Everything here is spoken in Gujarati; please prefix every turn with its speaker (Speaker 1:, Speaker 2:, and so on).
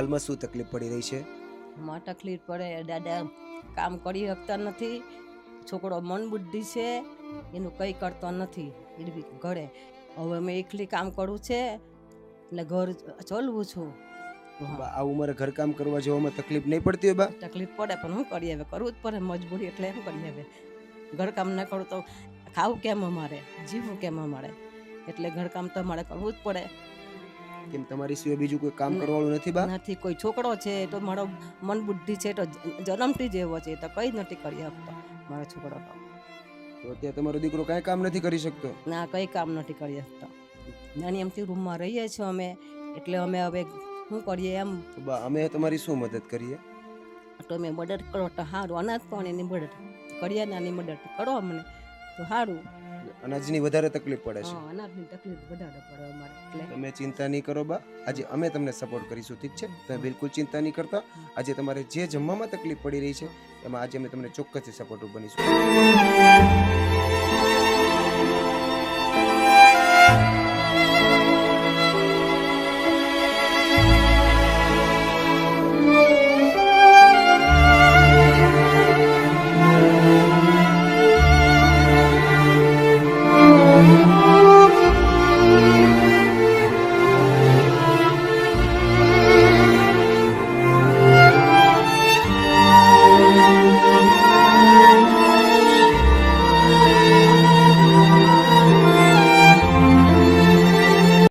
Speaker 1: હાલમાં શું તકલીફ પડી રહી છે?
Speaker 2: માં તકલીફ પડે, દાદા કામ કરી શકતા નથી, છોકરો મન બુદ્ધિ છે, એનું કંઈ કરતો નથી એ બી ઘરે. હવે મેં એકલી કામ કરું છે ને ઘર ચલવું છું.
Speaker 1: બા, આ ઉંમરે ઘરકામ કરવા જવામાં તકલીફ નહીં પડતી હોય બા?
Speaker 2: તકલીફ પડે પણ શું કરીએ, હવે કરવું જ પડે, મજબૂરી એટલે શું કરીએ. હવે ઘરકામ ન કરું તો ખાવું કેમ અમારે, જીવવું કેમ અમારે, એટલે ઘરકામ તો અમારે કરવું જ પડે.
Speaker 1: કેમ તમારી સિવાય બીજું કોઈ કામ કરવાવાળું નથી બા?
Speaker 2: નથી, કોઈ છોકરો છે તો મારો મન બુદ્ધિ છે તો જન્મથી જ એવો છે, તો કંઈ નથી કરી શકતો મારો છોકરો.
Speaker 1: તો અત્યારે તમારો દીકરો કાંઈ કામ નથી કરી શકતો?
Speaker 2: ના, કંઈ કામ નથી કરી શકતો. નાની એમથી રૂમમાં રહીએ છીએ અમે, એટલે અમે હવે શું કરીએ એમ.
Speaker 1: તો બા, અમે તમારી શું મદદ કરીએ?
Speaker 2: તો અમે મદદ કરો તો સારું, અનાજ પાણીની મદદ કરીએ, નાની મદદ કરો અમને તો સારું.
Speaker 1: અનાજની વધારે તકલીફ પડે છે?
Speaker 2: હા, અનાજની તકલીફ વધારે પડે અમારે. એટલે
Speaker 1: તમે ચિંતા નહીં કરો બા, આજે અમે તમને સપોર્ટ કરીશું, ઠીક છે? તમે બિલકુલ ચિંતા નહીં કરતા. આજે તમારે જે જમવામાં તકલીફ પડી રહી છે એમાં આજે અમે તમને ચોક્કસથી સપોર્ટ બનીશું.